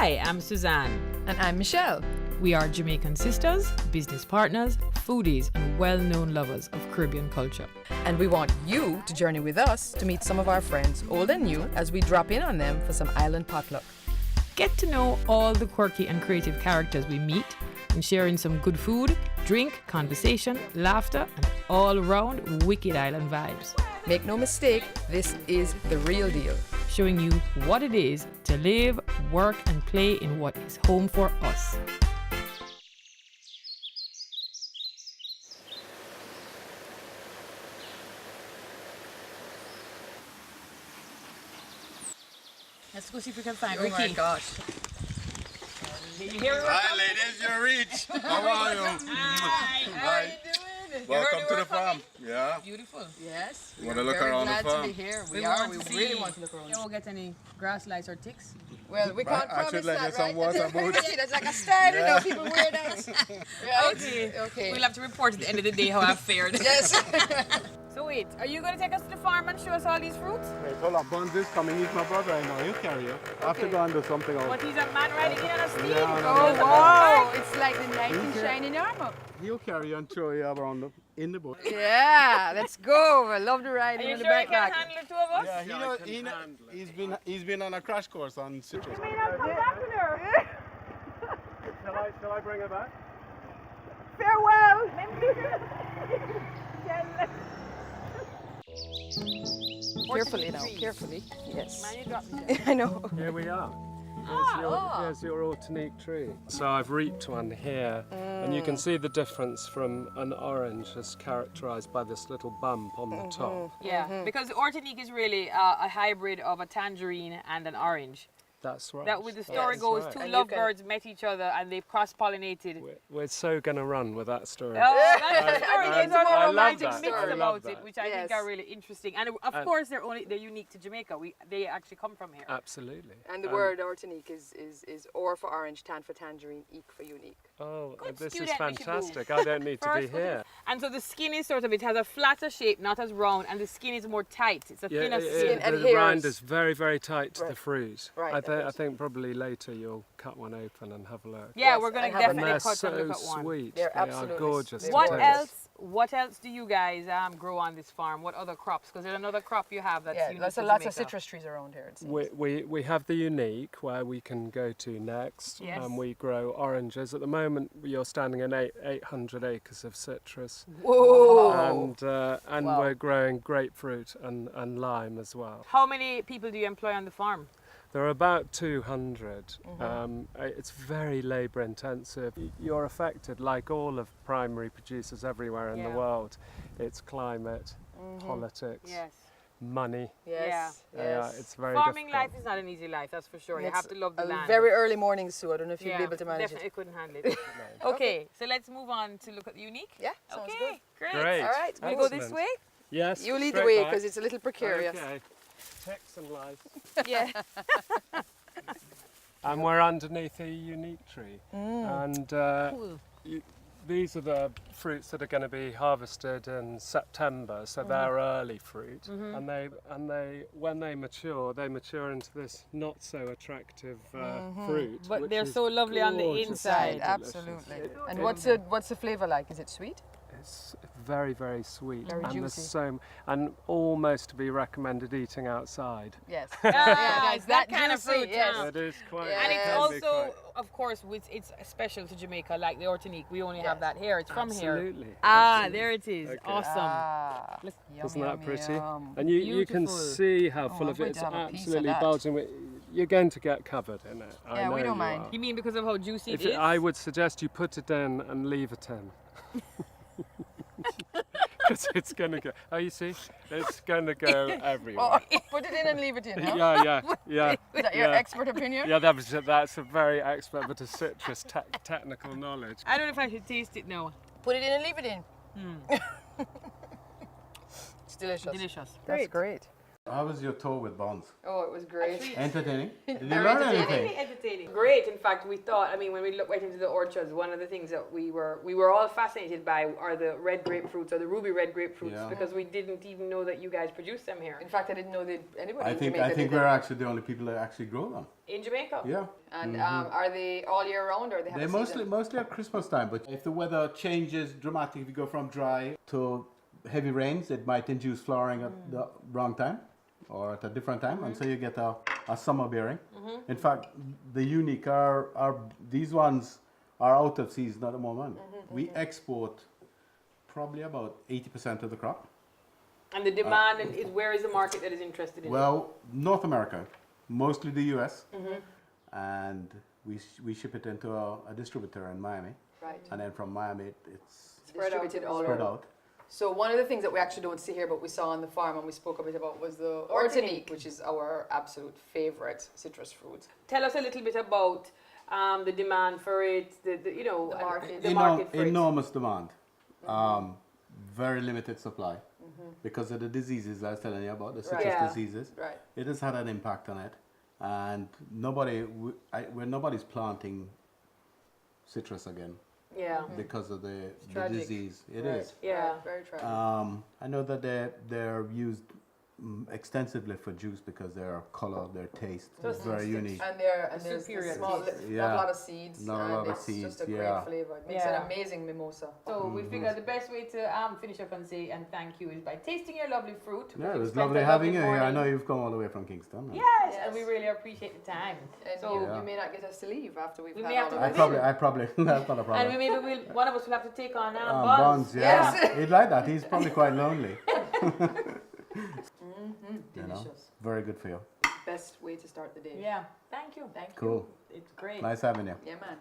Hi, I'm Suzanne. And I'm Michelle. We are Jamaican sisters, business partners, foodies, and well-known lovers of Caribbean culture. And we want you to journey with us to meet some of our friends, old and new, as we drop in on them for some island potluck. Get to know all the quirky and creative characters we meet and share in some good food, drink, conversation, laughter, and all-round wicked island vibes. Make no mistake, this is the real deal. Showing you what it is to live, work, and play in what is home for us. Let's go see if we can find Ricky. Oh my gosh. Hi ladies, you're rich. How are you? Hi. How are you doing? Welcome to the farm. Yeah. Beautiful. Yes. You want to look around the glad farm? to be here. We see. really want to look around. You won't get any grass lights or ticks. Well, we can't I promise should let that, you some right? water boots. That's like a style, you know, people wear that. Right? Okay. We'll have to report at the end of the day how I've fared. Yes. So wait, are you going to take us to the farm and show us all these fruits? Wait, hold on. Buns is coming. He's my brother. I know. He'll carry you. I have to go and do something else. But he's a man riding in on a steed. Yeah, no, Oh, no. wow. It's like the knight in shining armor. He'll carry you and throw you around in the bush. Yeah, let's go. I love the Are riding you on the sure he back can back. handle the two of us? Yeah, he's been on a crash course on citrus. You mean I'll come back with her? Shall I bring her back? Farewell! Carefully now, carefully. Yes. Man, you dropped me. I know. Here we are. Here's your Autanique tree. So I've reaped one here, and you can see the difference from an orange as characterized by this little bump on the top. Yeah, because the Ortanique is really a hybrid of a tangerine and an orange. That's right. That, with the story That's goes, right. two And you lovebirds met each other and they've cross-pollinated. We're so going to run with that story. Oh, that's the story. There's a I more love romantic that. mix I love about it, that. which I think Yes. are really interesting. And of course, they're unique to Jamaica. They actually come from here. Absolutely. And the word Ortanique is or for orange, tan for tangerine, eek for unique. Oh, Good this is student, we should do. fantastic. I don't need to be First, here. And so the skin is sort of, it has a flatter shape, not as round, and the skin is more tight. It's a thinner skin. and the rind adheres. is very, very tight to the Right. fruit. Right, I think probably later you'll cut one open and have a look. Yeah, Yes, we're going and to have- And definitely they're cut so and look at one. sweet. They're They absolutely are gorgeous. they're to What gorgeous. taste. What else do you guys grow on this farm? What other crops? Because there's another crop you have that's Yeah, unique lots to of lots Jamaica. of citrus trees around here. It seems. We have the unique where we can go to next, Yes. and we grow oranges. At the moment, you're standing in 800 acres of citrus, Whoa! and Wow. we're growing grapefruit and lime as well. How many people do you employ on the farm? There are about 200. It's very labour intensive. You're affected, like all of primary producers everywhere in the Yeah. world. It's climate, politics, Yes. money. Yes. Yeah, Yes. it's very Farming difficult. life is not an easy life, that's for sure. And You it's have to love the a land. very early morning, Sue. I don't know if you'd be able to manage definitely it. couldn't handle it. Okay, so let's move on to look at the unique. Yeah, sounds Okay, great. Great. All right, We go this Excellent. way? Yes. You lead the straight way back. because it's a little precarious. Okay. Ticks and lice. Yeah. And we're underneath a unique tree. And Cool. these are the fruits that are going to be harvested in September, so they're early fruit. And they when they mature into this not so attractive fruit. But which they're is so lovely on the gorgeous. inside. Absolutely. And It- what's the flavour like? Is it sweet? It's very, very sweet. Very and there's juicy. and almost to be recommended eating outside. Yes. Ah, it's that kind of juicy, fruit, yes. huh? It is quite. Yeah. And it's Yes. also, of course, it's special to Jamaica, like the Ortanique. We only have that here. It's from here. Absolutely. Ah, there it is. Okay. Awesome. Ah, Look, yum, Isn't that yum, pretty? yum. And you can Beautiful. see how full I'm of going it. It's to have a piece of absolutely that. bulging. You're going to get covered in it. I Yeah, know we don't you mind. are. You mean because of how juicy If it is? I would suggest you put it in and leave it in. Because it's going to go. Oh, you see? It's going to go everywhere. Oh, put it in and leave it in, huh? Yeah. Is that your yeah. expert opinion? Yeah, that's a very expert bit of citrus technical knowledge. I don't know if I should taste it now. Put it in and leave it in. It's delicious. Delicious. That's great. How was your tour with Bonds? Oh, it was great. Entertaining? Did you Very learn entertaining. anything? Entertaining. Great. In fact, we thought, I mean, when we went into the orchards, one of the things that we were all fascinated by are the red grapefruits or the ruby red grapefruits Yeah. because we didn't even know that you guys produce them here In fact, I didn't know that anybody I in think Jamaica did we're it. actually the only people that actually grow them. in Jamaica. Yeah. And are they all year round, or they have They're a season? mostly at Christmas time, but if the weather changes dramatically, if you go from dry to heavy rains, it might induce flowering at the wrong time or at a different time, and so you get a summer bearing. In fact, the unique are these ones are out of season at the moment. We export probably about 80% of the crop. And the demand is where is the market that is interested in it? Well, North America, mostly the US, and we ship it into a distributor in Miami, Right. and then from Miami it's Distributed all spread over. out. So one of the things that we actually don't see here, but we saw on the farm and we spoke a bit about, was the Ortanique, which is our absolute favorite citrus fruit. Tell us a little bit about the demand for it, you know, The market. the market for it. Enormous demand, very limited supply because of the diseases I was telling you about, the citrus Yeah. diseases. Right. It has had an impact on it, and nobody's planting citrus again Yeah. because of the tragic. disease. It Right. is. Yeah. Right. Very tragic. I know that they're used extensively for juice because their color, their taste is very unique. And there's superior the small, taste. not Yeah. a lot of seeds. Not a and lot of it's seeds, just a yeah. great flavor. It makes Yeah. an amazing mimosa. So we figured the best way to finish up and say and thank you is by tasting your lovely fruit. Yeah, it You was spent lovely a having you here. I morning. know you've come all the way from Kingston. Yes, Yes. and we really appreciate the time. And So you may not get us to leave after we've We had may have all to of I this. probably that's not a problem. and we maybe one of us will have to take on Bonds, yeah. Yes. He'd like that. He's probably quite lonely. You know, Delicious. very good for you. Best way to start the day. Yeah, thank you. Thank you. Cool. It's great. Nice having you. Yeah, man.